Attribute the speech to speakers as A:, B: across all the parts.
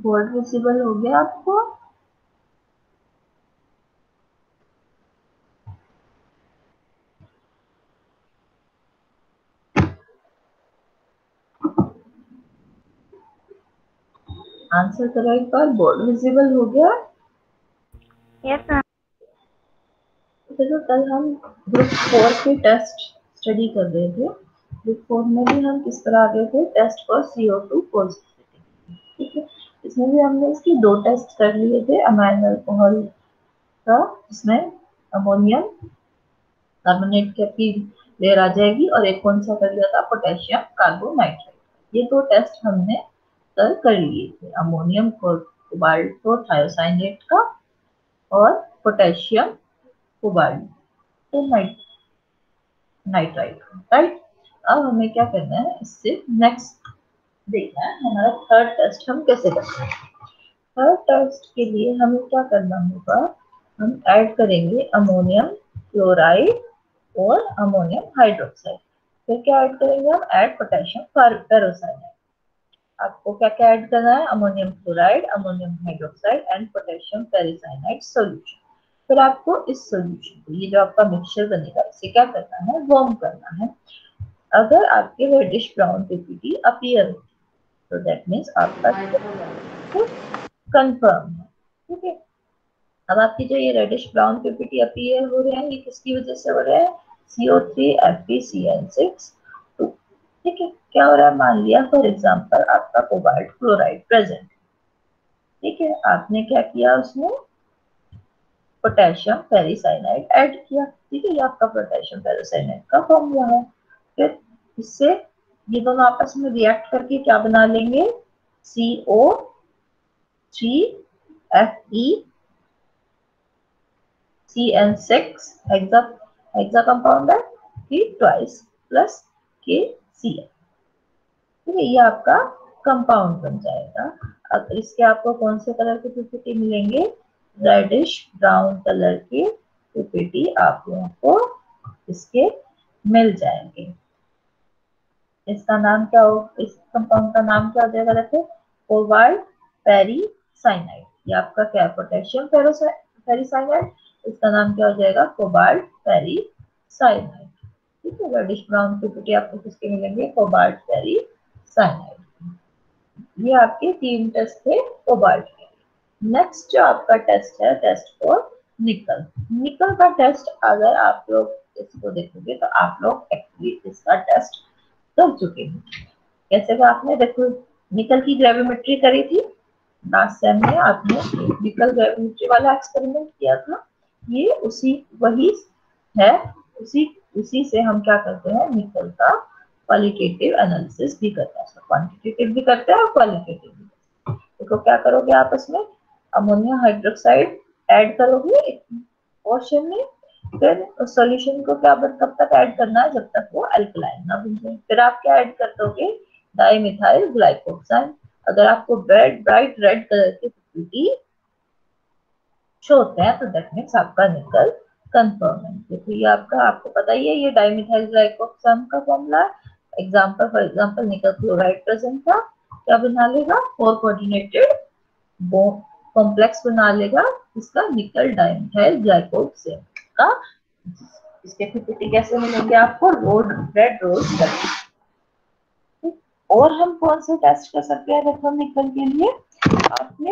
A: Board visible हो गया आपको? आंसर करो एक बार, बोर्ड विजिबल हो गया?
B: Yes ma'am.
A: देखो कल हम ग्रुप 4 के टेस्ट स्टडी कर रहे थे। ग्रुप 4 में भी हम किस तरह आ गए थे, टेस्ट फॉर CO2 पॉजिटिविटी, ठीक है। इसमें भी हमने इसकी 2 टेस्ट कर लिए थे, अमाइन अल्कोहल का, जिसमें अमोनियम कार्बोनेट की आपकी लेयर आ जाएगी, और एक कौन सा कर लिया था, पोटेशियम कार्बोनाइट्रेट। ये 2 टेस्ट हमने कल कर लिए थे, अमोनियम कोबाल्टो थायोसाइनेट का और पोटेशियम कोबाल्टो नाइट्राइट, राइट। अब हमें क्या करना है, इससे नेक्स्ट देखना है हमारा थर्ड टेस्ट हम कैसे करते हैं। थर्ड टेस्ट के लिए हमें क्या करना होगा, हम ऐड करेंगे अमोनियम क्लोराइड और अमोनियम हाइड्रोक्साइड। फिर क्या ऐड करेंगे हम, ऐड पोटेशियम पेरोसाइनाइड। आपको क्या क्या ऐड करना है, ammonium chloride, ammonium hydroxide and potassium ferrocyanide solution. फिर आपको इस सॉल्यूशन को, ये जो आपका मिक्सचर बनेगा, इसे क्या करना है, वार्म करना है। अगर आपके रेडिश ब्राउन पीपीटी अपीयर होती है तो दैट मीन्स आपका कंफर्म है, ठीक है। अब आपकी जो ये रेडिश ब्राउन पीपीटी अपीयर हो रहे हैं, ये किसकी वजह से हो रहे हैं, CO3 FeCN6, ठीक है। क्या हो रहा है, मान लिया फॉर एग्जांपल आपका कोबाल्ट क्लोराइड प्रेजेंट, ठीक है। आपने क्या किया, उसमें पोटेशियम पेरिसाइनाइड ऐड किया, ठीक है। ये आपका पोटेशियम पेरिसाइनाइड का फॉर्मूला है। फिर इससे ये दोनों आपस में रिएक्ट करके क्या बना लेंगे, CO3FeCN6 हेक्सा कंपाउंड है, ट्वाइस प्लस KCl, ठीक है। ये आपका कंपाउंड बन जाएगा। अब इसके आपको कौन से कलर के पीपीटी मिलेंगे, रेडिश ब्राउन कलर के पीपीटी आप लोगों को इसके मिल जाएंगे। इसका नाम क्या हो, इस कंपाउंड का नाम क्या हो जाएगा, देखो, कोबाल्ट पेरिसाइनाइड। ये आपका क्या, पोटेशियम पेरिसाइनाइड, इसका नाम क्या हो जाएगा, कोबाल्ट पेरिसाइनाइड, ठीक है। रेडिश ब्राउन पीपीटी आपको किसके मिलेंगे, कोबाल्ट पेरिसाइनाइड। ये आपके 3 टेस्ट थे कोबाल्ट के। नेक्स्ट जो आपका टेस्ट है, टेस्ट फॉर निकल। निकल का टेस्ट अगर आप लोग इसको देखोगे तो आप लोग एक्चुअली इसका टेस्ट कर चुके हैं। कैसे का आपने, देखो, निकल की ग्रेविमेट्री करी थी लास्ट सेम में, आपने निकल ग्रेविमेट्री वाला एक्सपेरिमेंट किया था। ये उसी वही है, उसी उसी से हम क्या करते हैं, निकल का क्वालिटेटिव एनालिसिस भी करते हैं, क्वांटिटेटिव भी करते हैं और क्वालिटेटिव भी। देखो क्या करोगे, आप इसमें अमोनियम हाइड्रोक्साइड ऐड करोगे एक पोर्शन में। फिर सॉल्यूशन को क्या कब तक ऐड करना है, जब तक वो अल्कलाइन ना बन जाए। फिर आप क्या ऐड कर दोगे, डाइमिथाइल ग्लाइकोक्साइड। अगर आपको ब्राइट रेड कलर के पीपीटी शो होते हैं तो दैट मीन्स आपका निकल कंफर्म है। देखो ये आपको पता ही है, ये डाइमिथाइल ग्लाइकोक्साइड का फॉर्मूला है। एग्जांपल फॉर एग्जांपल निकल क्लोराइड प्रेजेंट था, क्या बना लेगा, 4 कोऑर्डिनेटेड कॉम्प्लेक्स बना लेगा इसका, निकल डाइमिथाइल ग्लाइकोक्साइड का। इसके पीपीटी कैसे मिलेंगे आपको, रेड रोज कलर। और हम कौन से टेस्ट कर सकते हैं, देखो निकल के लिए आपने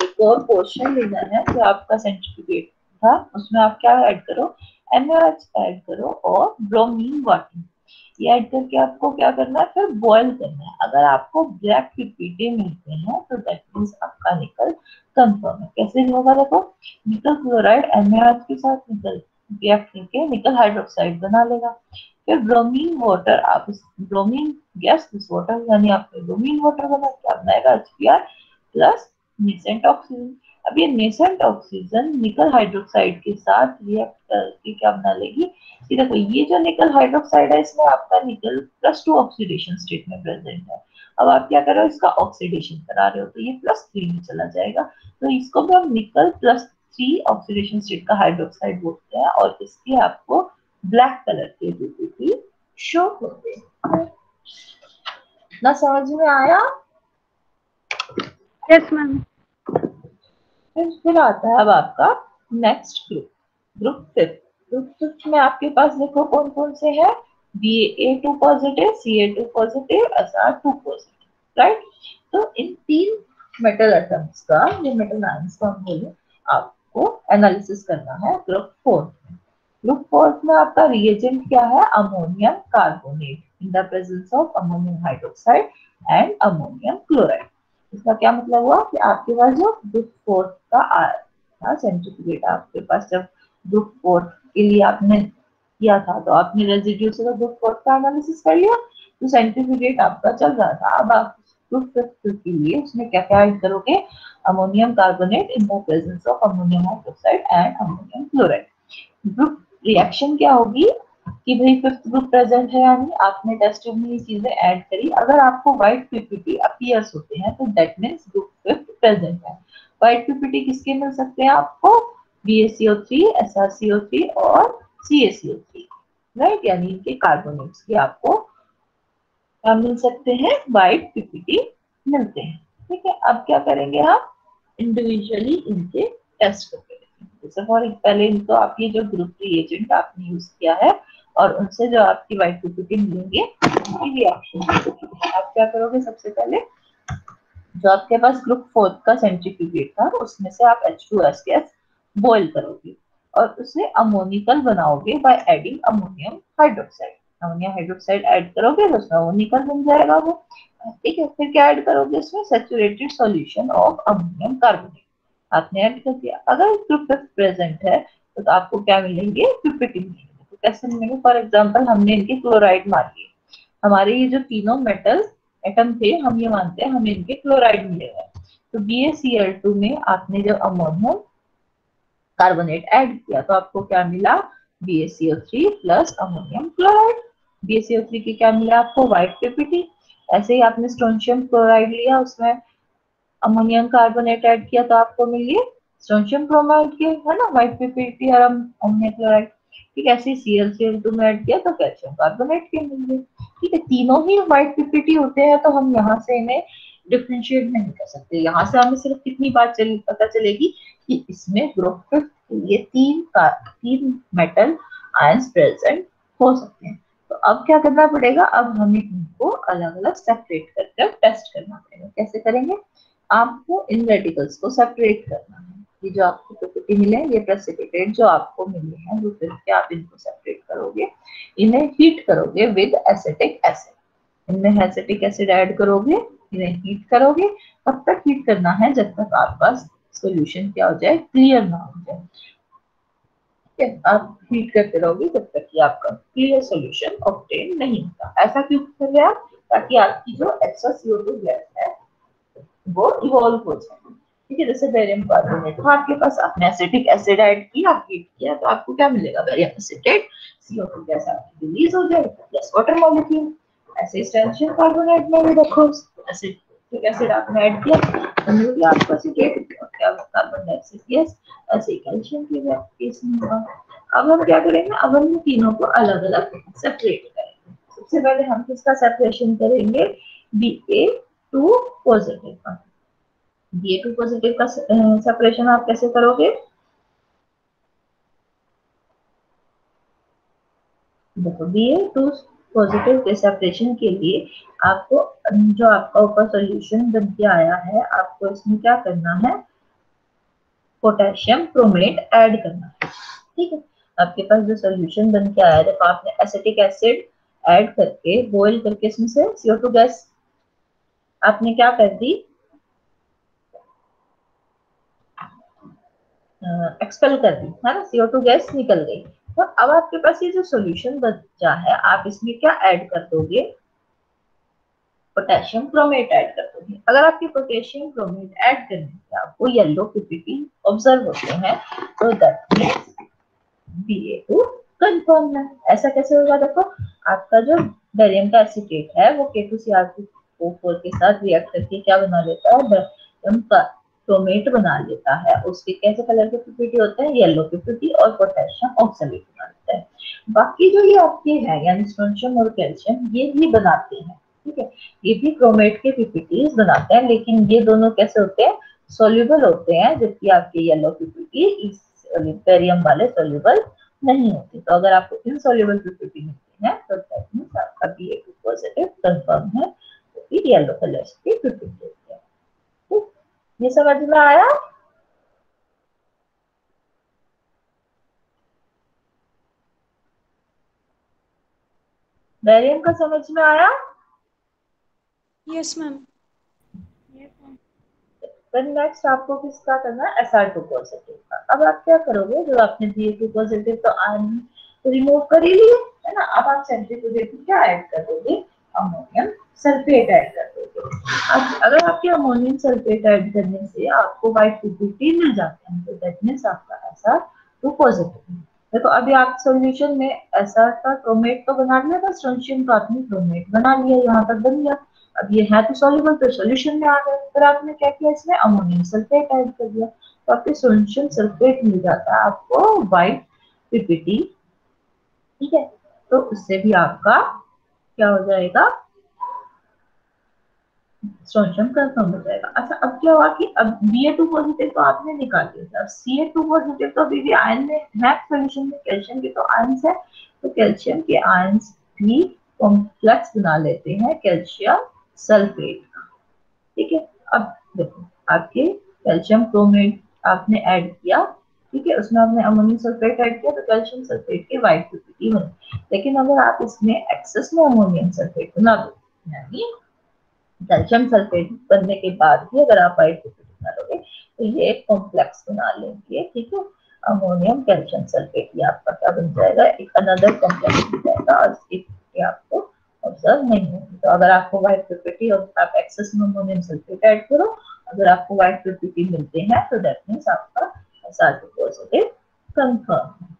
A: एक और पोर्शन लेना है जो आपका सेंट्रीफ्यूगेट था, उसमें आप क्या ऐड करो, NaOH ऐड करो और ब्रोमीन वाटर। ये ऐड करके आपको क्या करना है, फिर बॉईल करना है। अगर आपको ब्लैक पीपीटी मिलते हैं तो दैट मींस आपका निकल कंफर्म है। कैसे होगा, देखो, निकल क्लोराइड NaOH के साथ निकल रिएक्ट करके निकल हाइड्रोक्साइड बना लेगा। फिर ब्रोमीन वाटर, आप ब्रोमीन गैस दिस वाटर, यानी आपने ब्रोमीन वाटर बना क्या बनाएगा, HBr प्लस नेसेंट ऑक्सीजन। अब ये नेसेंट ऑक्सीजन निकल हाइड्रोक्साइड के साथ रिएक्ट करके क्या बना लेगी, देखो ये जो निकल हाइड्रोक्साइड है, इसमें आपका निकल +2 ऑक्सीडेशन स्टेट में प्रेजेंट है। अब आप क्या कर रहे हो, इसका ऑक्सीडेशन करा रहे हो तो ये +3 में चला जाएगा, तो इसको भी हम निकल +3 ऑक्सीडेशन स्टेट का हाइड्रोक्साइड बोलते हैं। और इसके आपको ब्लैक कलर के पीपीटी शो होते हैं। ना समझ में आया?
B: Yes ma'am.
A: फिर आता है अब आपका next group, group fifth. Group fifth में आपके पास देखो कौन कौन से हैं, Ba2 positive, Ca2 positive, Sr2 positive, right. तो इन तीन मेटल एटम्स का, ये मेटल आयंस का हम बोले, आपको एनालिसिस करना है ग्रुप फोर्थ में। ग्रुप फोर्थ में आपका रिएजेंट क्या है, ammonium carbonate in the presence of ammonium hydroxide and ammonium chloride. इसका क्या मतलब हुआ कि आपके पास जो ग्रुप फोर्थ का आया सेंट्रीफ्यूगेट, आपके पास जब ग्रुप फोर्थ के लिए आपने किया था तो आपने रेजिड्यू से ग्रुप फोर्थ का एनालिसिस कर लिया, तो सेंट्रीफ्यूगेट आपका चल रहा था। अब आप ग्रुप फिफ्थ के लिए उसमें क्या क्या ऐड करोगे, ammonium carbonate in the presence of ammonium hydroxide and ammonium chloride. Group reaction क्या होगी कि भाई फिफ्थ ग्रुप प्रेजेंट है, यानी आपने टेस्ट ट्यूब में ये चीजें ऐड करी, अगर आपको व्हाइट पीपीटी अपीयर्स होते हैं तो that means group fifth present है। व्हाइट पीपीटी किसके मिल सकते हैं आपको, BaCO3, SrCO3 और CaCO3, राइट, यानी इनके कार्बोनेट्स की आपको क्या मिल सकते हैं, व्हाइट पीपीटी मिलते हैं। ठीक है, अब क्या करेंगे आप, इंडिविजुअली इनके टेस्ट करते हैं। जैसे फॉर पहले इनको आप ये जो ग्रुप रिएजेंट आपने यूज किया है और उनसे जो आपकी व्हाइट पीपीटी मिलेंगे उनकी रिएक्शन आप क्या करोगे, सबसे पहले जो आपके पास ग्रुप फोर्थ का सेंट्रीफ्यूगेट था उसमें से आप H2S गैस बॉइल करोगे और उसे अमोनिकल बनाओगे by adding ammonium hydroxide. Ammonium hydroxide add करोगे तो उसमें अमोनिकल बन जाएगा वो। ठीक है, फिर क्या ऐड करोगे इसमें, saturated solution of ammonium carbonate आपने ऐड कर दिया। अगर ग्रुप प्रेजेंट है तो आपको क्या मिलेंगे, पीपीटी मिलेंगे। तो कैसे मिलेंगे, फॉर एग्जांपल हमने इनके क्लोराइड मान लिए, हमारे ये जो तीनों मेटल एटम थे हम ये मानते हैं हमें इनके क्लोराइड मिलेगा। तो BaCl2 में आपने जब अमोनियम कार्बोनेट ऐड किया तो आपको क्या मिला, BaCO3 plus ammonium chloride. BaCO3 की क्या मिला आपको, व्हाइट पीपीटी। ऐसे ही आपने स्ट्रोंशियम क्लोराइड लिया, उसमें अमोनियम कार्बोनेट ऐड किया तो आपको मिली स्ट्रोंशियम क्रोमाइड के, है ना, व्हाइट पीपीटी और अमोनियम क्लोराइड। ठीक है, ऐसे ClCl2 में ऐड किया तो कैल्शियम कार्बोनेट के मिल गए। ठीक है, तीनों ही व्हाइट पीपीटी होते हैं तो हम यहाँ से इन्हें डिफरेंशिएट नहीं कर सकते। यहाँ से हमें सिर्फ कितनी बात पता चलेगी कि इसमें ग्रुप फिफ्थ के लिए तीन मेटल आयंस प्रेजेंट हो सकते हैं। तो अब क्या करना पड़ेगा, अब हमें इनको अलग अलग सेपरेट करके टेस्ट करना पड़ेगा। कैसे करेंगे, आपको इन रेडिकल्स को सेपरेट करना है। ये जो आपको पीपीटी मिले, ये प्रेसिपिटेट जो आपको मिले हैं वो फिर आप इनको सेपरेट करोगे, इन्हें हीट करोगे विद एसिटिक एसिड। इनमें एसिटिक एसिड ऐड करोगे, इन्हें हीट करोगे। तब तक हीट करना है जब तक आपके पास सॉल्यूशन क्या हो जाए, क्लियर ना हो जाए। आप हीट करते रहोगे जब तक कि आपका क्लियर सॉल्यूशन ऑब्टेन नहीं होता। ऐसा क्यों कर रहे हैं आप, ताकि आपकी जो एक्स्ट्रा CO2 गैस है वो इवॉल्व हो जाए। ठीक है, जैसे बेरियम कार्बोनेट था आपके पास, आपने एसिटिक एसिड ऐड किया, हीट किया तो आपको क्या मिलेगा, बेरियम एसिटेट, CO2 गैस आपकी रिलीज हो जाएगी प्लस वाटर मॉलिक्यूल। ऐसे कैल्शियम कार्बोनेट में भी देखो, एसिटिक एसिड आपने ऐड किया तो मिल गया आपको एसिटेट क्या, कार्बन डाइऑक्साइड गैस। ऐसे कैल्शियम की केस में होगा। अब हम क्या करेंगे, अब हम तीनों को अलग अलग सेपरेट करेंगे। सबसे पहले हम किसका सेपरेशन करेंगे, Ba2 पॉजिटिव का। Ba2 पॉजिटिव का सेपरेशन आप कैसे करोगे, देखो Ba2 पॉजिटिव के सेपरेशन के लिए आपको जो आपका ऊपर सॉल्यूशन बन के आया है, आपको इसमें क्या करना है, पोटेशियम क्रोमेट ऐड करना है। ठीक है, आपके पास जो सॉल्यूशन बन के आया है, देखो आपने एसिटिक एसिड ऐड करके बॉइल करके इसमें से CO2 गैस आपने क्या कर दी, एक्सपेल कर दी, है ना, CO2 गैस निकल गई। तो अब आपके पास ये जो सॉल्यूशन बचा है, आप इसमें क्या ऐड कर दोगे, पोटेशियम क्रोमेट ऐड कर दोगे। अगर आपके पोटेशियम क्रोमेट ऐड करने से आपको येलो पीपीटी ऑब्जर्व होते हैं तो दैट मींस Ba2 कंफर्म है। ऐसा कैसे होगा, देखो आपका जो बेरियम का एसिटेट है वो K2Cr2O4 के साथ रिएक्ट करके क्या बना लेता है, बेरियम का क्रोमेट बना लेता है। उसके कैसे कलर के पीपीटी होते हैं, येलो पीपीटी, और पोटेशियम ऑक्सलेट बना लेता है। बाकी जो ये आपके हैं यानी स्ट्रोंशियम और कैल्शियम, ये भी बनाते हैं। ठीक है, ये भी क्रोमेट के पीपीटीज बनाते हैं, लेकिन ये दोनों कैसे होते हैं, सोल्यूबल होते हैं, जबकि आपके येलो पीपीटी इस बेरियम वाले सोल्यूबल नहीं होते। तो अगर आपको इनसोल्यूबल पीपीटी मिलती है तो दैट मींस आपका BA2 पॉजिटिव कंफर्म है, तो फिर येलो कलर की पीपीटी होती है। ठीक, ये समझ में आया? बेरियम का समझ में आया?
B: Yes ma'am.
A: फिर नेक्स्ट आपको किसका करना है, Sr2 पॉजिटिव का। अब आप क्या करोगे, जो आपने Ba2 पॉजिटिव तो आयन रिमूव कर ही लिए है ना, अब आप सेंट्रीफ्यूगेटिव क्या ऐड कर दोगे, अमोनियम सल्फेट ऐड कर दोगे। अब अगर आपके अमोनियम सल्फेट ऐड करने से आपको व्हाइट पीपीटी मिल जाते हैं, तो दैट मींस आपका Sr2 पॉजिटिव है। देखो अभी आप सॉल्यूशन में Sr का क्रोमेट तो बना लिया था, स्ट्रोंशियम का आपने क्रोमेट बना लिया, यहाँ तक बन गया। अब ये है तो सॉल्युबल, तो सॉल्यूशन में आ गए, फिर आपने क्या किया, इसमें अमोनियम सल्फेट ऐड कर दिया, तो आपके सॉल्यूशन सल्फेट मिल जाता है आपको व्हाइट पीपीटी। ठीक है, तो उससे भी आपका क्या हो जाएगा, सॉल्यूशन कंफर्म हो जाएगा। अच्छा अब क्या हुआ कि अब Ba2 पॉजिटिव तो आपने निकाल दिया, अब Ca2 पॉजिटिव तो अभी भी आयन में है, सॉल्यूशन में कैल्शियम के तो आयंस है, तो कैल्शियम के आयंस भी कॉम्प्लेक्स बना लेते हैं कैल्शियम सल्फेट का। ठीक है, अब देखो आपके कैल्शियम क्रोमेट आपने ऐड किया, ठीक है, उसमें आपने अमोनियम सल्फेट ऐड किया, तो कैल्शियम सल्फेट के व्हाइट पीपीटी बनी। लेकिन अगर आप इसमें एक्सेस में अमोनियम सल्फेट बना दो, यानी कैल्शियम सल्फेट बनने के बाद भी अगर आप व्हाइट पीपीटी डालोगे तो ये एक कॉम्प्लेक्स बना लेंगे। ठीक है, अमोनियम कैल्शियम सल्फेट, ये आपका क्या बन जाएगा, एक अनदर कॉम्प्लेक्स बन जाएगा, और इसकी आपको ऑब्जर्व नहीं होगी। तो अगर आपको व्हाइट पीपीटी और आप एक्सेस में अमोनियम सल्फेट ऐड करो, अगर आपको व्हाइट पीपीटी मिलते हैं तो दैट मींस आपका Sr2 पॉजिटिव कंफर्म है।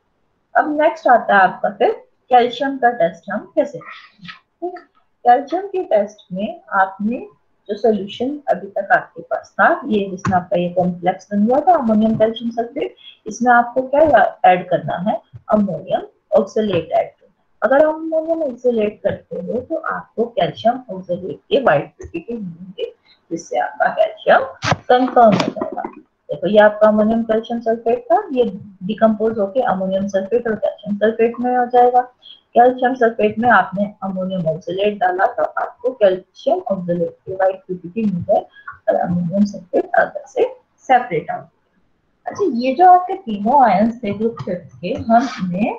A: अब नेक्स्ट आता है आपका फिर कैल्शियम का टेस्ट हम कैसे करेंगे। कैल्शियम के टेस्ट में आपने जो सोल्यूशन अभी तक आपके पास था, ये जिसमें आपका ये कॉम्प्लेक्स बन गया था अमोनियम कैल्शियम सल्फेट, इसमें आपको क्या ऐड करना है, अमोनियम ऑक्सलेट ऐड करना है। अगर अमोनियम ऑक्सलेट करते हो तो आपको कैल्शियम ऑक्सलेट के व्हाइट पीपीटी मिलेंगे, जिससे आपका कैल्शियम कंफर्म हो जाएगा। देखो ये आपका अमोनियम कैल्शियम सल्फेट था, ये डिकम्पोज होके अमोनियम सल्फेट और कैल्शियम सल्फेट में हो जाएगा। कैल्शियम सल्फेट में आपने अमोनियम ऑक्सलेट डाला तो आपको कैल्शियम ऑक्सलेट की व्हाइट पीपीटी मिल जाए, और अमोनियम सल्फेट अलग से सेपरेट आउट। अच्छा ये जो आपके तीनों आयंस थे ग्रुप 5 के, हम इन्हें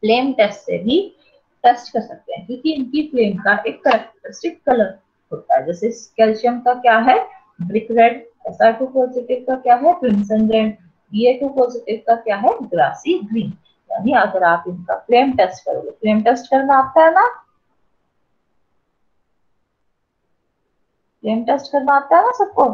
A: फ्लेम टेस्ट से भी टेस्ट कर सकते हैं, क्योंकि इनकी फ्लेम का एक कैरेक्टरिस्टिक कलर होता है। जैसे कैल्शियम का क्या है, ब्रिक रेड, Sr2 पॉजिटिव का क्या है, क्रिम्सन रेड, Ba2 पॉजिटिव का क्या है, ग्रासी ग्रीन। यानी अगर आप इनका फ्लेम टेस्ट करोगे, फ्लेम टेस्ट करना आता है ना, फ्लेम टेस्ट करना आता है ना सबको।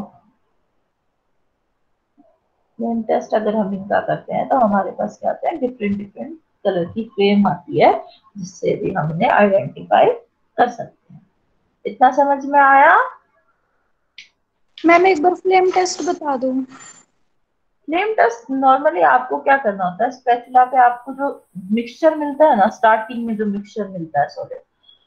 A: फ्लेम टेस्ट अगर हम इनका करते हैं तो हमारे पास क्या आता है, डिफरेंट डिफरेंट कलर की फ्लेम आती है, जिससे भी हम इन्हें आइडेंटिफाई कर सकते हैं। इतना समझ में आया?
B: मैम एक बार फ्लेम टेस्ट बता दो।
A: फ्लेम टेस्ट नॉर्मली आपको क्या करना होता है, स्पैचुला पे आपको जो मिक्सचर मिलता है ना, स्टार्टिंग में जो मिक्सचर मिलता है सॉलिड,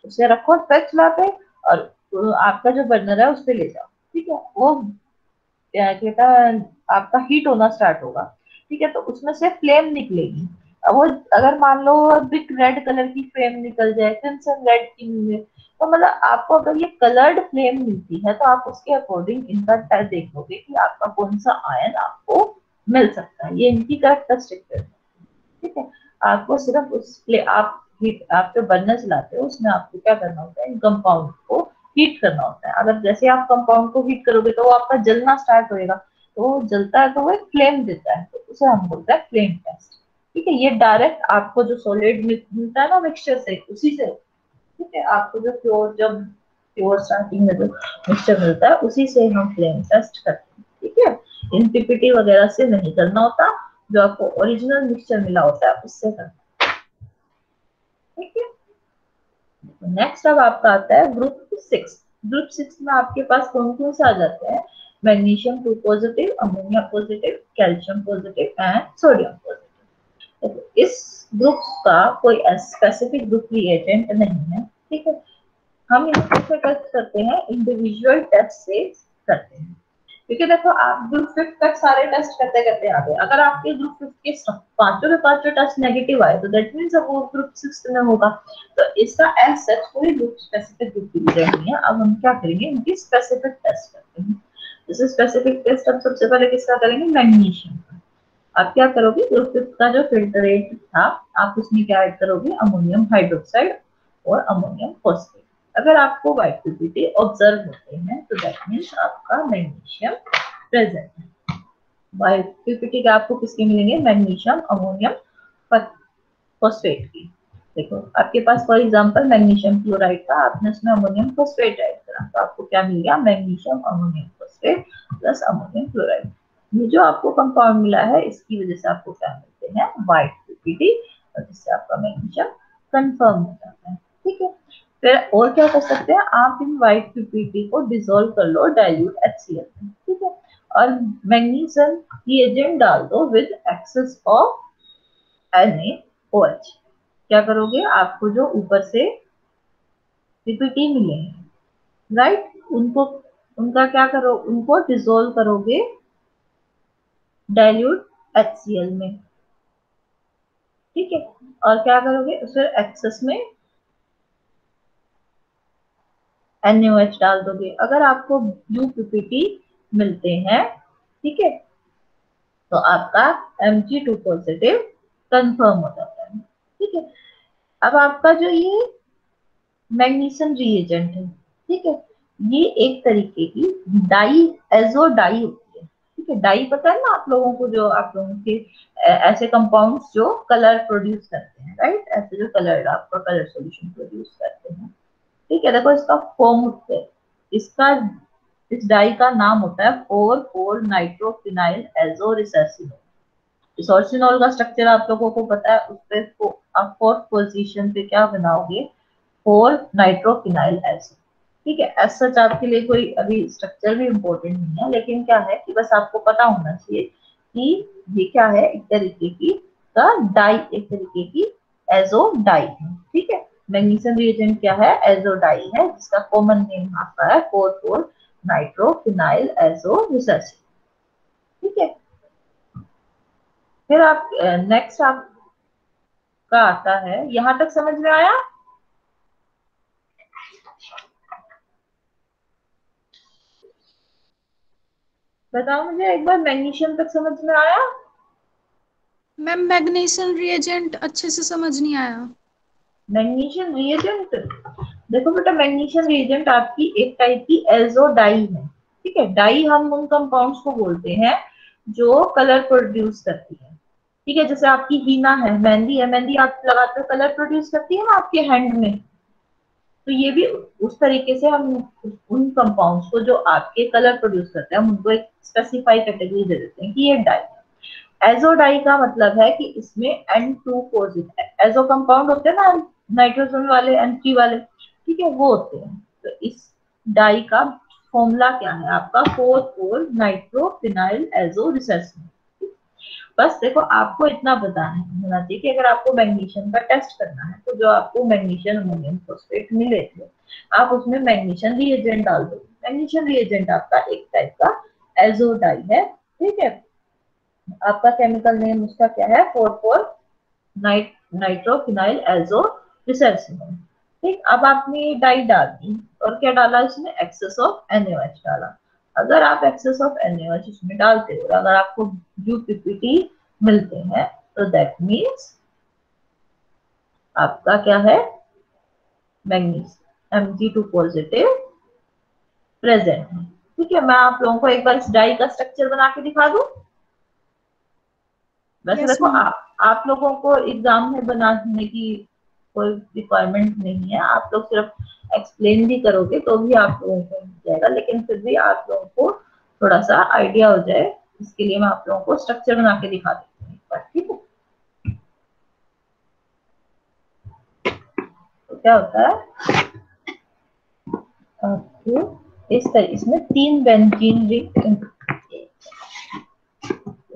A: उसे रखो स्पैचुला पे, और आपका जो बर्नर है उस पे ले जाओ। ठीक है, वो क्या कहता है, आपका हीट होना स्टार्ट होगा। ठीक है, तो उसमें से फ्लेम निकलेगी। अब वो अगर मान लो बिग रेड कलर की फ्लेम निकल जाए, क्रिम्सन रेड की मिले, तो मतलब आपको अगर ये कलर्ड फ्लेम मिलती है तो आप उसके अकॉर्डिंग इनका टेस्ट देखोगे कि आपका कौन सा आयन आपको मिल सकता है। ये इनकी कैरेक्टरिस्टिक है। ठीक है, आपको सिर्फ उस आप हीट, आप जो बर्नर चलाते हो उसमें आपको क्या करना होता है, इन कंपाउंड को हीट करना होता है। अगर जैसे आप कंपाउंड को हीट करोगे तो वो आपका जलना स्टार्ट होएगा, तो वो जलता है तो वो एक फ्लेम देता है, तो उसे हम बोलते हैं फ्लेम टेस्ट। ठीक है, ये डायरेक्ट आपको जो सॉलिड मिलता है ना मिक्सचर से, उसी से, ठीक है, आपको जो प्योर, जब प्योर स्टार्टिंग में जो मिक्सचर मिलता है उसी से हम फ्लेम टेस्ट करते हैं। ठीक है, इन पीपीटी वगैरह से नहीं करना होता, जो आपको ओरिजिनल मिक्सचर मिला होता है उससे करना। ठीक है, नेक्स्ट अब आपका आता है ग्रुप 6। ग्रुप 6 में आपके पास कौन कौन से आ जाते हैं, magnesium 2 positive, ammonia positive, calcium positive and sodium positive. तो इस ग्रुप का कोई स्पेसिफिक ग्रुप रिएजेंट नहीं है। ठीक है, हम इन्हें कैसे टेस्ट करते हैं, इंडिविजुअल टेस्ट से करते हैं। क्योंकि देखो आप ग्रुप 5 तक सारे टेस्ट करते करते आ गए, अगर आपके ग्रुप 5 के पांचों के पांचों टेस्ट नेगेटिव आए तो दैट मींस अब वो ग्रुप 6 में होगा। तो इसका एज सच कोई ग्रुप स्पेसिफिक ग्रुप डिवीजन नहीं है। अब हम क्या करेंगे, इनकी स्पेसिफिक टेस्ट करते हैं। जैसे स्पेसिफिक टेस्ट हम सबसे पहले किसका करेंगे, मैग्नीशियम का। आप क्या करोगे, ग्रुप 5 का जो फिल्ट्रेट था आप उसमें क्या ऐड करोगे, अमोनियम हाइड्रोक्साइड और अमोनियम फॉस्फेट। अगर आपको व्हाइट पीपीटी ऑब्जर्व होते हैं तो दैट मींस आपका मैग्नीशियम प्रेजेंट है। व्हाइट पीपीटी का आपको किसके मिलेंगे, मैग्नीशियम अमोनियम फॉस्फेट की। देखो आपके पास फॉर एग्जांपल मैग्नीशियम क्लोराइड था, आपने उसमें अमोनियम फॉस्फेट ऐड करा तो आपको क्या मिल गया, magnesium ammonium phosphate plus ammonium chloride. ये जो आपको कंपाउंड मिला है इसकी वजह से आपको क्या मिलते हैं, व्हाइट पीपीटी, और जिससे आपका मैग्नीशियम कंफर्म हो जाता है। ठीक है, फिर और क्या कर सकते हैं, आप इन व्हाइट पीपीटी को डिसॉल्व कर लो डाइल्यूट HCl में। ठीक है, और मैग्नीशियम रिएजेंट डाल दो विद एक्सेस ऑफ NaOH। क्या करोगे, आपको जो ऊपर से पीपीटी मिले हैं, राइट, उनको उनका क्या करो, उनको डिसॉल्व करोगे डाइल्यूट HCl में। ठीक है, और क्या करोगे, फिर एक्सेस में NaOH डाल दोगे। अगर आपको ब्लू पीपीटी मिलते हैं, ठीक है, तो आपका Mg2 पॉजिटिव कंफर्म हो जाता है। ठीक है, अब आपका जो ये मैग्नीशियम रिएजेंट है, ठीक है, ये एक तरीके की डाई एजो डाई होती है। ठीक है, डाई पता है ना आप लोगों को, जो आप लोगों के ऐसे कंपाउंड्स जो कलर प्रोड्यूस करते हैं, राइट, ऐसे जो कलर आपका कलर सॉल्यूशन प्रोड्यूस करते हैं। ठीक है, देखो इसका फॉर्म, इसका इस डाई का नाम होता है 4,4 नाइट्रोफिनाइल एजोरिसर्सिनोल। रिसोर्सिनोल का स्ट्रक्चर आप लोगों को पता है, उस पे आप फोर्थ पोजीशन पे क्या बनाओगे, 4 नाइट्रोफिनाइल एसिड। ठीक है, एज सच आपके लिए कोई अभी स्ट्रक्चर भी इम्पोर्टेंट नहीं है, लेकिन क्या है कि बस आपको पता होना चाहिए कि ये क्या है, एक तरीके की का डाई, एक तरीके की एजो डाई है। ठीक है, मैग्नीशियम रिएजेंट क्या है, एजो डाई है, जिसका कॉमन नेम आपका है 4,4 नाइट्रोफिनाइल एजोरिसर्सिन। ठीक है, फिर आप नेक्स्ट आपका आता है, यहां तक समझ में आया? बताओ मुझे एक बार, मैग्नीशियम तक समझ में आया?
B: मैम मैग्नीशियम रिएजेंट अच्छे से समझ नहीं आया।
A: मैग्नीशियम रिएजेंट, देखो बेटा, मैग्नीशियम रिएजेंट आपकी एक टाइप की एजो डाई है। ठीक है, डाई हम उन कंपाउंड्स को बोलते हैं जो कलर प्रोड्यूस करती है। ठीक है, जैसे आपकी हीना है, मेहंदी है, मेहंदी आप लगाते हो कलर प्रोड्यूस करती है ना आपके हैंड में, तो ये भी उस तरीके से हम उन कंपाउंड्स को जो आपके कलर प्रोड्यूस करते हैं हम उनको एक स्पेसिफाई कैटेगरी दे देते हैं कि ये डाई है। एजो डाई का मतलब है कि इसमें N2 पॉजिटिव एजो कंपाउंड होते हैं ना, नाइट्रोजन वाले N3 वाले, ठीक है, वो होते हैं। तो इस डाई का फॉर्मूला क्या है आपका, 4,4 नाइट्रोफिनाइल एजो रिसर्सिन। बस देखो आपको इतना पता है होना चाहिए कि अगर आपको मैग्नीशियम का टेस्ट करना है तो जो आपको मैग्नीशियम अमोनियम फॉस्फेट मिले थे, आप उसमें मैग्नीशियम रिएजेंट डाल दो। मैग्नीशियम रिएजेंट आपका एक टाइप का एजो डाई है। ठीक है, आपका केमिकल नेम उसका क्या है, 4,4 नाइट्रोफिनाइल एजो रिसर्सिनोल। ठीक, अब आपने डाई डाल दी और क्या डाला इसमें, एक्सेस ऑफ NaOH डाला। अगर आप एक्सेस ऑफ NaOH इसमें डालते हो, अगर आपको ब्लू पीपीटी मिलते हैं, तो दैट मीन्स आपका क्या है, मैग्नीशियम Mg2 पॉजिटिव प्रेजेंट है। ठीक है, मैं आप लोगों को एक बार इस डाई का स्ट्रक्चर बना के दिखा दूं। वैसे
B: यस
A: देखो
B: मैम।
A: आप लोगों को एग्जाम में बनाने की कोई रिक्वायरमेंट नहीं है, आप लोग सिर्फ एक्सप्लेन भी करोगे तो भी आप लोगों को मिल जाएगा, लेकिन फिर भी आप लोगों को थोड़ा सा आइडिया हो जाए इसके लिए मैं आप लोगों को स्ट्रक्चर बना के दिखा देती हूँ एक बार। ठीक है, तो क्या होता है आपके इस तरह, इसमें 3 बेंजीन रिंग,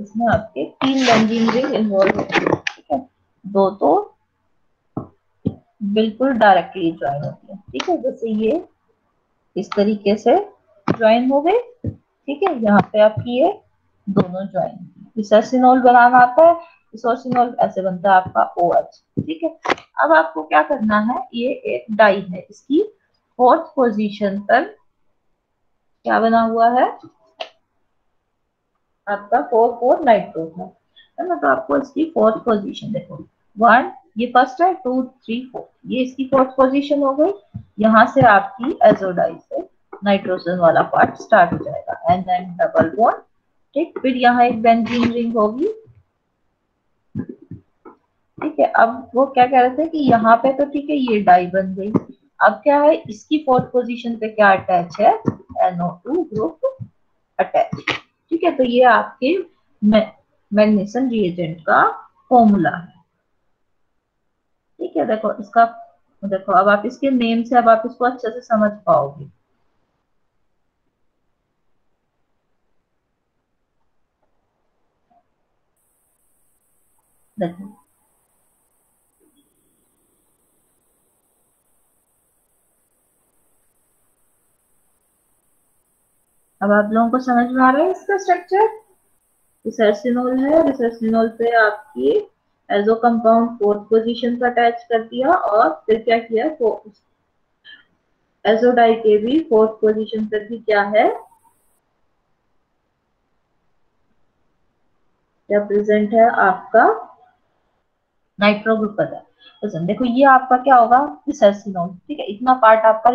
A: इसमें आपके 3 बेंजीन रिंग इन्वॉल्व होती है। ठीक है, दो तो बिल्कुल डायरेक्टली ज्वाइन होती है। ठीक है, जैसे ये इस तरीके से ज्वाइन हो गए। ठीक है, यहाँ पे आपकी ये दोनों ज्वाइन, इसेसिनोल बनाना आता है, इसोसिनोल ऐसे बनता है आपका OH। ठीक है, अब आपको क्या करना है, ये एक डाई है, इसकी फोर्थ पोजीशन पर क्या बना हुआ है आपका 4 4 नाइट्रो है ना। तो आपको इसकी फोर्थ पोजीशन देखो, 1 ये फर्स्ट है, 2 3 4 ये इसकी फोर्थ पोजीशन हो गई। यहाँ से आपकी एजोडाई से नाइट्रोजन वाला पार्ट स्टार्ट हो जाएगा, एंड देन डबल बॉन्ड। ठीक, फिर यहाँ एक बेंजीन रिंग होगी। ठीक है, अब वो क्या कह रहे थे कि यहाँ पे तो ठीक है ये डाई बन गई, अब क्या है इसकी फोर्थ पोजीशन पे क्या अटैच है, NO2 ग्रुप अटैच। ठीक है, तो ये आपके मैग्नीशियम रिएजेंट का फॉर्मूला है। ठीक है, देखो इसका, देखो अब आप इसके नेम से अब आप इसको अच्छे से समझ पाओगे। देखो अब आप लोगों को समझ में आ रहा है इसका स्ट्रक्चर। रिसर्सिनोल है, रिसर्सिनोल पे आपकी एजो कंपाउंड फोर्थ पोजीशन पर अटैच कर दिया, और फिर क्या किया, एजोडाई के भी फोर्थ पोजीशन पर भी क्या है, क्या प्रेजेंट है आपका नाइट्रो ग्रुप पर है। तो देखो ये आपका क्या होगा, रिसर्सिनोल। ठीक है, इतना पार्ट आपका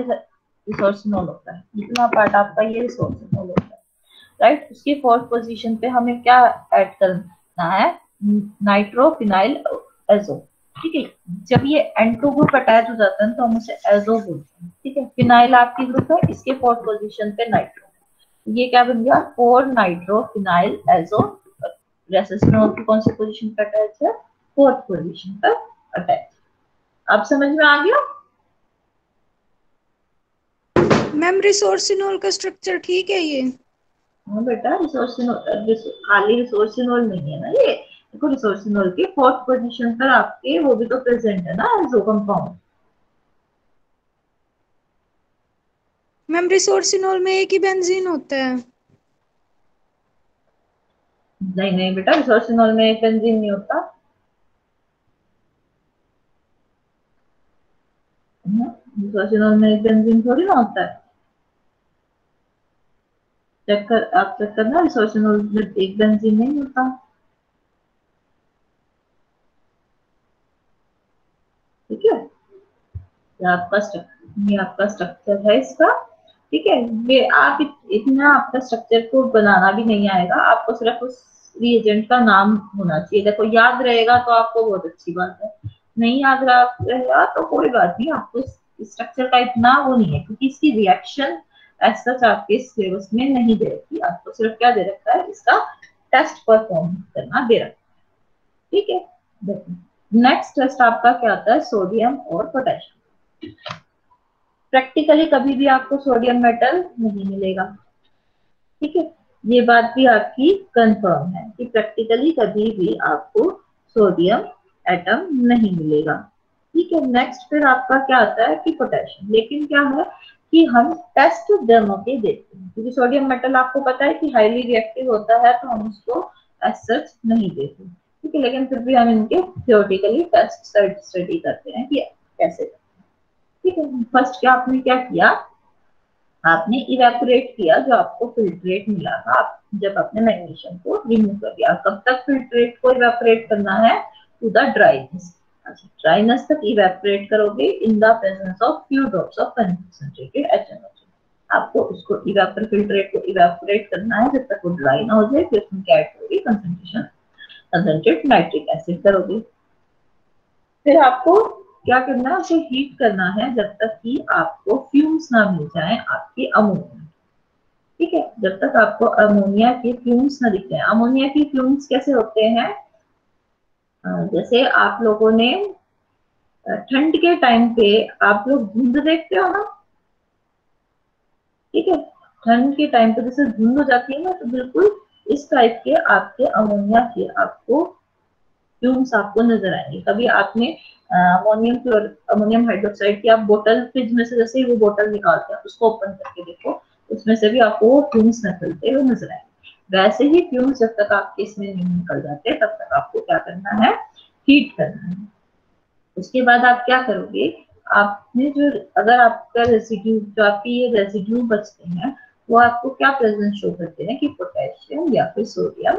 A: रिसोर्सिनोल होता है, इतना पार्ट आपका ये रिसोर्सिनोल होता है। राइट, उसकी फोर्थ पोजीशन पे हमें क्या ऐड करना है, नाइट्रोफिनाइल एजो। ठीक है, जब ये N2 ग्रुप अटैच हो जाता है तो हम उसे एजो बोलते हैं। ठीक है, फिनाइल आपकी ग्रुप है, इसके फोर्थ पोजीशन पे नाइट्रो, ये क्या बन गया 4 नाइट्रोफिनाइल एजो। रेसिस्टोल की कौन सी पोजीशन पे अटैच है, फोर्थ पोजीशन पर अटैच। अब समझ में आ गया।
B: मैम रिसोर्सिनोल का स्ट्रक्चर ठीक है ये?
A: हाँ बेटा, रिसोर्सिनोल खाली रिसोर्सिनोल नहीं है ना ये, देखो रिसोर्सिनोल के फोर्थ पोजीशन पर आपके वो भी तो प्रेजेंट है ना एजो कंपाउंड।
B: मैम रिसोर्सिनोल में एक ही बेंजीन होता है?
A: नहीं नहीं बेटा, रिसोर्सिनोल में एक बेंजीन नहीं होता। रिसोर्सिनोल में एक बेंजीन थोड़ी ना होता है। चेक कर, आप चेक करना, रिसोर्सिनोल में एक बेंजीन नहीं होता। ठीक है, ये आपका स्ट्रक्चर है इसका। ठीक है, ये आप इतना आपका स्ट्रक्चर को बनाना भी नहीं आएगा, आपको सिर्फ उस रिएजेंट का नाम होना चाहिए। देखो याद रहेगा तो आपको बहुत अच्छी बात है, नहीं याद रहेगा तो कोई बात नहीं, आपको स्ट्रक्चर का इतना वो नहीं है, क्योंकि इसकी रिएक्शन एज सच आपके सिलेबस में नहीं दे रखी, आपको सिर्फ क्या दे रखा है, इसका टेस्ट परफॉर्म करना दे रखा है। ठीक है, देखो नेक्स्ट टेस्ट आपका क्या आता है, सोडियम और पोटेशियम। प्रैक्टिकली कभी भी आपको सोडियम मेटल नहीं मिलेगा। ठीक है, ये बात भी आपकी कंफर्म है कि प्रैक्टिकली कभी भी आपको सोडियम एटम नहीं मिलेगा। ठीक है, नेक्स्ट फिर आपका क्या आता है कि पोटेशियम, लेकिन क्या है कि हम टेस्ट डेमो के देखते हैं, क्योंकि सोडियम मेटल आपको पता है कि हाईली रिएक्टिव होता है, तो हम उसको एज सच नहीं देते। ठीक है, लेकिन फिर भी हम इनके थियोरेटिकली टेस्ट स्टडी करते हैं कि कैसे। ठीक है, फर्स्ट क्या आपने क्या किया, आपने इवेपोरेट किया जो आपको फिल्ट्रेट मिला था, आप जब आपने मैग्नीशियम को रिमूव कर दिया। कब तक फिल्ट्रेट को इवेपोरेट करना है, टू द ड्राइनेस। अच्छा, ड्राइनेस तक इवेपोरेट करोगे in the presence of few drops of concentrated HNO। आपको उसको फिल्ट्रेट को इवेपोरेट करना है जब तक वो ड्राई ना हो जाए, फिर उसमें क्या ऐड करोगे, कंसंट्रेशन कंसंट्रेट नाइट्रिक एसिड करोगे। फिर आपको क्या करना है, उसे हीट करना है जब तक कि आपको फ्यूम्स ना मिल जाए आपके अमोनिया। ठीक है, जब तक आपको अमोनिया के फ्यूम्स ना दिख जाए। अमोनिया के फ्यूम्स कैसे होते हैं, जैसे आप लोगों ने ठंड के टाइम पे आप लोग धुंध देखते हो ना। ठीक है, ठंड के टाइम पे जैसे धुंध हो जाती है ना, तो बिल्कुल इस टाइप के आपके अमोनिया के आपको फ्यूम्स आपको नजर आएंगे। कभी आपने अमोनियम हाइड्रोक्साइड की आप बोतल फ्रिज में से जैसे ही वो बोतल निकालते हैं उसको ओपन करके देखो, उसमें से भी आपको वो फ्यूम्स निकलते हुए नजर आएंगे। वैसे ही फ्यूम्स जब तक आपके इसमें नहीं निकल जाते तब तक आपको क्या करना है, हीट करना है। उसके बाद आप क्या करोगे, आपने जो अगर आपका रेसिड्यू जो आपके ये रेसिड्यू बचते हैं वो आपको क्या प्रेजेंट शो करते हैं कि पोटेशियम या फिर सोडियम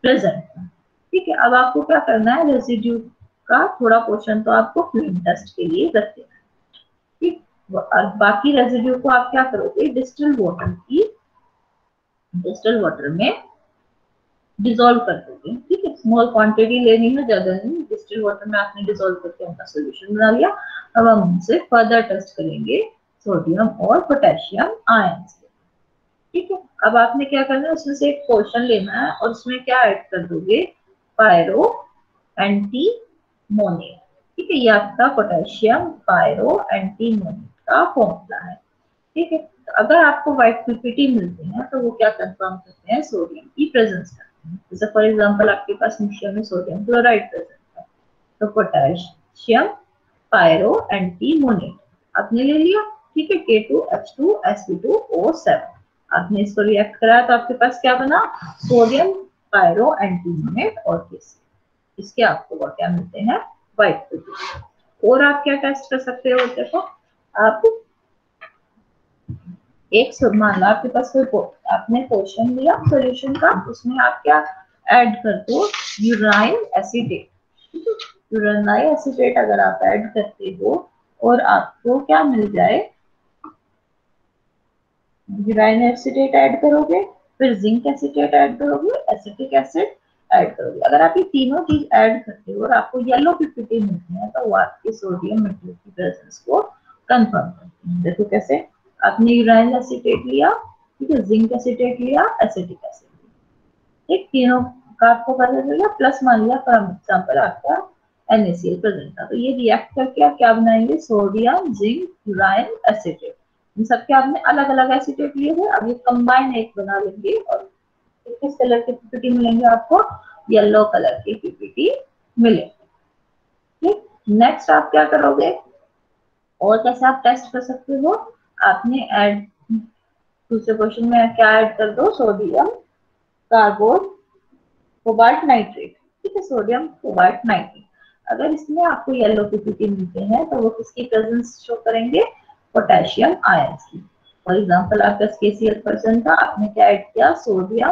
A: प्रेजेंट है। ठीक है, अब आपको क्या करना है, रेसिड्यू का थोड़ा पोर्शन तो आपको फ्यूम टेस्ट के लिए रख देना है। ठीक, और बाकी रेसिड्यू को आप क्या करोगे, डिस्टिल वाटर में डिसॉल्व कर दोगे। ठीक है, स्मॉल क्वांटिटी लेनी है, ज्यादा नहीं। डिस्टिल वाटर में आपने डिसॉल्व करके उनका सोल्यूशन बना लिया। अब हम उनसे फर्दर टेस्ट करेंगे सोडियम और पोटेशियम आयंस। ठीक है, अब आपने क्या करना है, उसमें से एक पोर्शन लेना है और उसमें क्या ऐड कर दोगे, पायरो एंटीमोनी। ठीक है, ये आपका पोटेशियम पायरो एंटीमोनी का फॉर्मूला है। ठीक है, तो अगर आपको व्हाइट पीपीटी मिलते हैं तो वो क्या कंफर्म करते हैं, सोडियम की प्रेजेंस करते हैं। जैसे फॉर एग्जांपल आपके पास मिक्सचर में सोडियम क्लोराइड प्रेजेंट है, तो पोटेशियम पायरो एंटीमोनेट आपने ले लिया। ठीक है, K2H2Sp2O7 आपने इसको रिएक्ट कराया तो आपके पास क्या बना, सोडियम पायरो एंटीमोनेट और केसी। इसके आपको क्या मिलते हैं, व्हाइट पीपीटी। और आप क्या टेस्ट कर सकते हो, देखो आप एक मान लो आपके पास कोई आपने पोर्शन लिया सॉल्यूशन का, उसमें आप क्या ऐड कर दो, यूराइल एसिटेट। यूराइल एसिटेट अगर आप ऐड करते हो और आपको क्या मिल जाए, यूराइल एसिटेट ऐड करोगे, फिर जिंक एसिटेट ऐड करोगे, एसिटिक एसिड ऐड करोगे। अगर आप ये तीनों चीज ऐड करते हो और आपको येलो पीपीटी मिलती है तो वो आपके सोडियम मेटल की प्रेजेंस को कंफर्म करती है। देखो कैसे, आपने यूराइल एसिटेट लिया, ठीक है, जिंक एसिटेट लिया, एसिटिक एसिड लिया, ठीक, तीनों का आपको पता चल गया। प्लस मान लिया फॉर एग्जांपल आपका NaCl प्रेजेंट था, तो ये रिएक्ट करके आप क्या बनाएंगे, सोडियम जिंक यूराइल एसिटेट। इन सबके आपने अलग अलग एसिटेट लिए थे, अब ये कंबाइन एक बना लेंगे और किस कलर के पीपीटी मिलेंगे आपको, येलो कलर के पीपीटी मिलेंगे। ठीक, नेक्स्ट आप क्या करोगे, और कैसे आप टेस्ट कर सकते हो, आपने ऐड दूसरे क्वेश्चन में क्या ऐड कर दो, सोडियम कार्बोन कोबाल्ट नाइट्रेट। ठीक है, सोडियम कोबाल्ट नाइट्रेट। अगर इसमें आपको येलो पीपीटी मिलते हैं तो वो किसकी प्रेजेंस शो करेंगे, पोटेशियम आयंस की। फॉर एग्जांपल आपका KCl% था, आपने क्या ऐड किया, सोडियम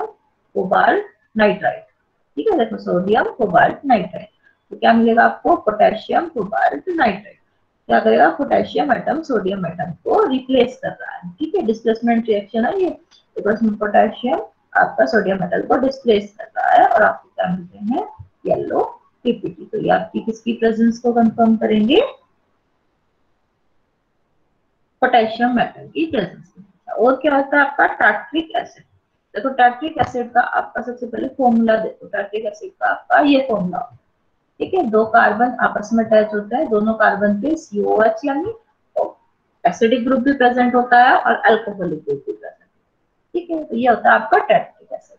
A: कोबाल्ट नाइट्राइट। ठीक है, देखो सोडियम कोबाल्ट नाइट्राइट, तो क्या मिलेगा आपको, पोटेशियम कोबाल्ट नाइट्राइट। क्या करेगा, पोटेशियम एटम सोडियम एटम को रिप्लेस कर रहा है। ठीक है, डिस्प्लेसमेंट रिएक्शन है ये, बिकॉज पोटेशियम आपका सोडियम मेटल को डिस्प्लेस कर रहा है और आपको क्या मिलते हैं, येलो पीपीटी। तो ये आपकी किसकी प्रेजेंस को कंफर्म करेंगे, पोटेशियम मेटल की प्रेजेंस। और क्या होता है आपका टार्ट्रिक एसिड। देखो टार्ट्रिक एसिड का आपका सबसे पहले फॉर्मूला देखो, टार्ट्रिक एसिड का आपका ये फॉर्मूला। ठीक है, दो कार्बन आपस में अटैच होता है, दोनों कार्बन पे COH यानी एसिडिक ग्रुप भी प्रेजेंट होता है और अल्कोहलिक ग्रुप भी प्रेजेंट। ठीक है, तो ये होता है आपका टार्ट्रिक एसिड।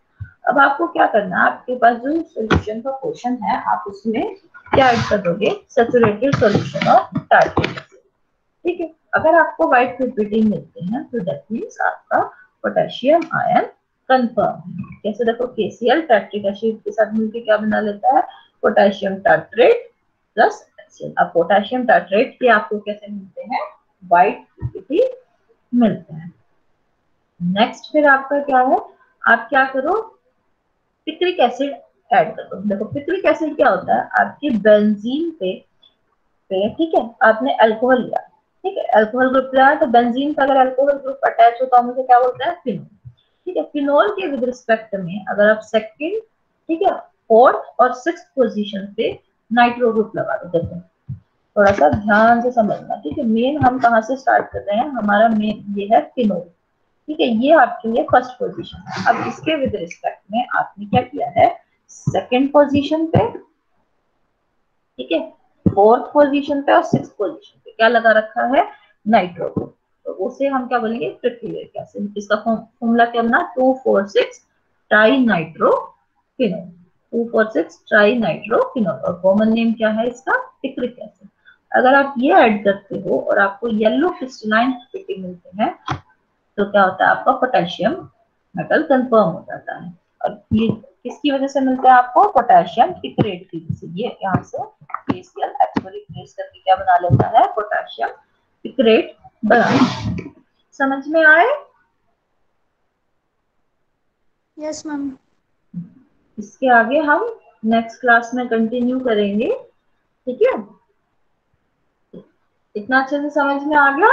A: अब आपको क्या करना है, आपके पास जो सॉल्यूशन का क्वेश्चन है आप उसमें क्या ऐड कर दोगे, saturated solution of tartaric acid. ठीक है, अगर आपको व्हाइट पीपीटी मिलते हैं तो दैट मींस आपका पोटेशियम आयन कंफर्म है। कैसे, देखो KCl टार्ट्रिक एसिड के साथ मिलकर क्या बना लेता है, पोटेशियम टार्ट्रेट प्लस HCl। अब पोटेशियम टार्ट्रेट के आपको कैसे मिलते हैं, व्हाइट पीपीटी मिलते हैं। नेक्स्ट फिर आपका क्या है, आप क्या करो, पिक्रिक एसिड ऐड कर दो। देखो पिक्रिक एसिड क्या होता है, आपके बेंजीन पे ठीक है, आपने अल्कोहल लिया, ठीक है, अल्कोहल ग्रुप लिया तो बेंजीन का अगर अल्कोहल ग्रुप अटैच हो तो हम उसे क्या बोलते हैं, फिनोल। ठीक है, फिनोल के विद रिस्पेक्ट में अगर आप सेकंड, ठीक है, फोर्थ और सिक्स्थ पोजीशन पे नाइट्रो ग्रुप लगा दो। देखो थोड़ा सा ध्यान से समझना, ठीक है, मेन हम कहाँ से स्टार्ट कर रहे हैं, हमारा मेन ये है फिनोल। ठीक है, ये आपके लिए फर्स्ट पोजीशन है। अब इसके विद रिस्पेक्ट में आपने क्या किया है, सेकंड पोजीशन पे, ठीक है, फोर्थ पोजीशन पे और सिक्स्थ पोजीशन पे क्या लगा रखा है, नाइट्रो। तो उसे हम क्या बोलेंगे, पिक्रिक एसिड। इसका फॉर्मूला क्या बना, 2,4,6 tri nitro phenol. 2,4,6 try nitrophenol, और कॉमन नेम क्या है इसका? Picric acid. अगर आप ये ऐड करते हो और आपको येलो क्रिस्टलाइन पिक्रिक मिलते हैं तो क्या होता है? आपका पोटेशियम मेटल कंफर्म हो जाता है। और ये किसकी वजह से मिलता है आपको? पोटेशियम पिक्रेट की वजह से। ये यहाँ से KCl H को रिप्लेस करके क्या बना लेता है? पोटेशियम पिक्रेट बना। समझ में आए?
B: Yes ma'am.
A: इसके आगे हम नेक्स्ट क्लास में कंटिन्यू करेंगे, ठीक है? इतना अच्छे से समझ में आ गया?